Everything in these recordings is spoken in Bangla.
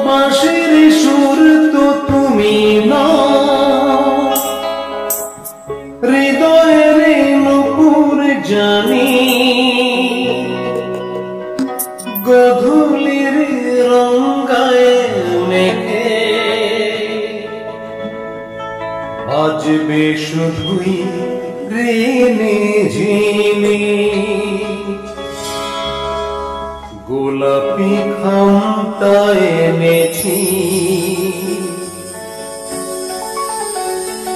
বাঁশির সুর তো তুমি না, হৃদয়ের নূপুর জানি, গধূলির রঙায় মেঘে বাজবে শুধুই ঋণী ঝিনি। গোলাপি খামটা এনেছি,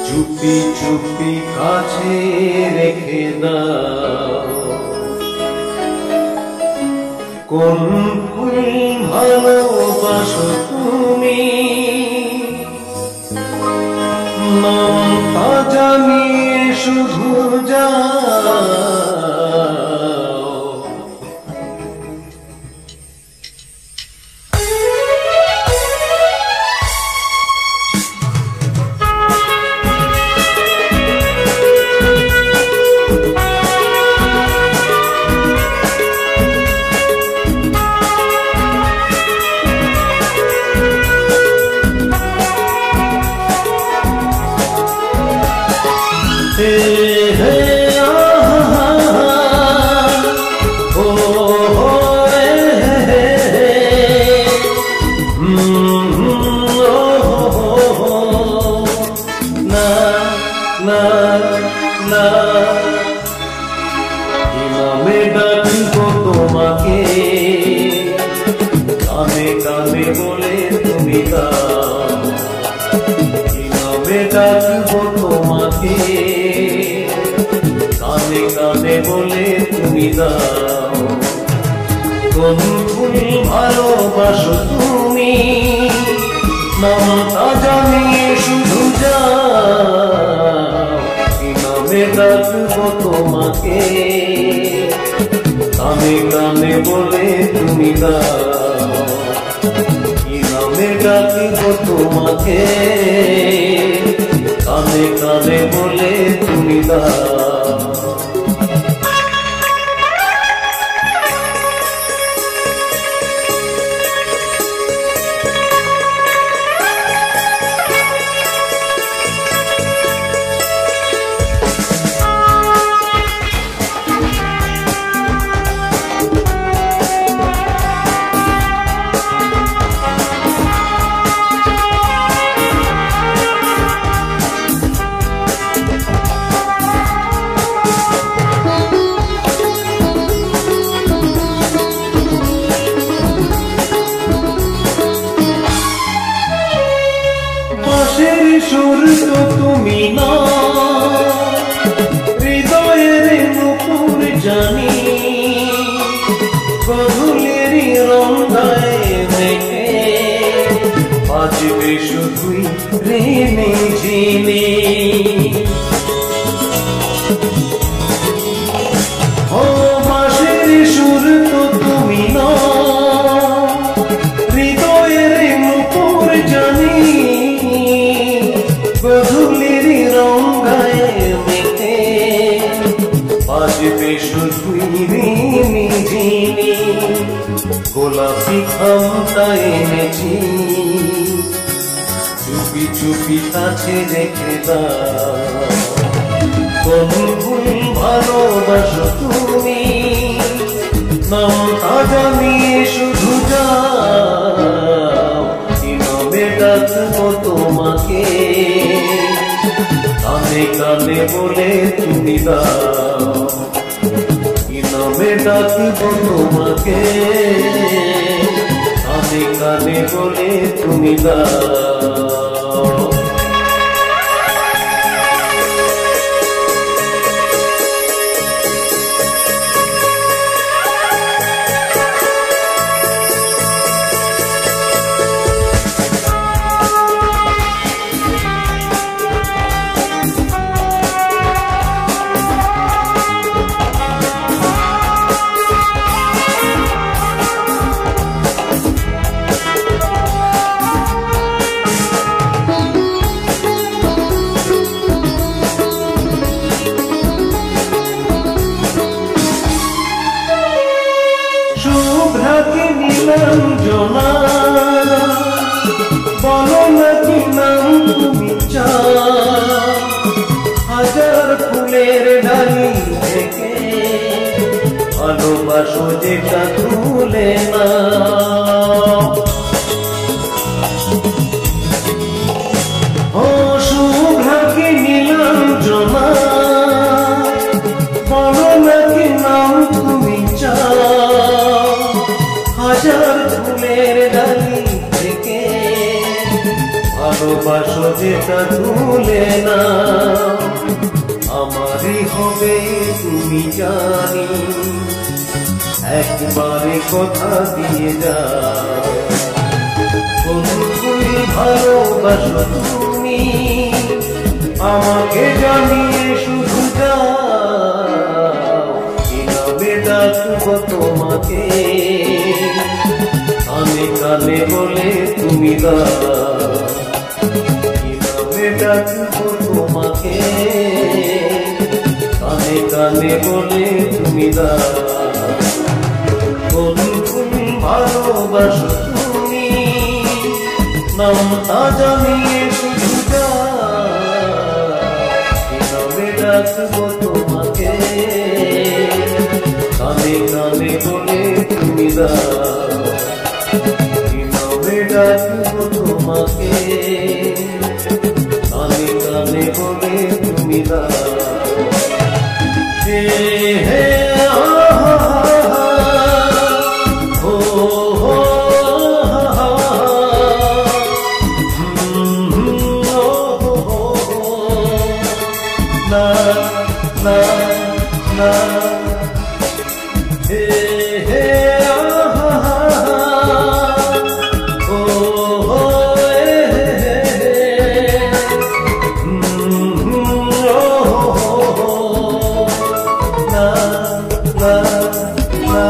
চুপি চুপি কাছে রেখে দাও। কোন ফুল ভালোবাসো তুমি, নামটা জানিয়ে শুধু যাও। ইমামে ডাকবো তোমাকে, কানে কানে বলে তুমি দাও। ইমামে ডাকবো তোমাকে, কানে কানে বলে তুমি দাও। কোন ফুল ভালোবাসো তুমি, নামটা জানিয়ে শুধু যাও। ইমামে ডাকবো তোমাকে, কানে কানে বলে তুমি দাও। ইমামে ডাকবো তোমাকে, কানে কানে বলে তুমি দাও। বাঁশির সুর তো তুমি না, হৃদয়ের নূপুর জানি, গধূলির রঙায় মেঘে বাজবে শুধুই ঋণী ঝিনি। ও বাঁশির সুর তো তুমি না, হৃদয়ের নূপুর জানি, গধূলির রঙায় মেঘে বাজবে শুধুই ঋণী ঝিনি। গোলাপি খামটা এনেছি, চুপি চুপি কাছে রেখে দাও। কোন ফুল ভালোবাসো তুমি, নামটা জানিয়ে শুধু যাও। ইমামে ডাকবো তোমাকে, কানে কানে বলে তুমি দাও। ইমামে ডাকবো তোমাকে, কানে কানে বলে তুমি দাও। শুভ্রাকে নীলাঞ্জনা ফুলের ডালি থেকে ভালোবাসো যেটা তুলে না ও শুভ্রাকে নীলাঞ্জনা বলো নাকি নাম তুমি চাও হাজার ফুলের ডালি থেকে ভালোবাসো যেটা তুলে না আমারই হবে তুমি জানি একবারে কথা দিয়ে যাও কোনগুলি ভালোবাসো তুমি আমাকে জানিয়ে শুধু যাও কি নামে ডাকবো তোমাকে কানে কানে বলে তুমি দাও কি নামে ডাকবো তোমাকে কানে কানে বলে তুমি দাও কোন কোন ভালোবাসো তুমি নামটা জানিয়ে শুধু কি নামে ডাকবো তোমাকে কানে কানে বলে তুমি দাও কি নামে ডাকবো তোমাকে কানে কানে বলে তুমি দাও হে হে na na na hey hey oh oh hey oh na na na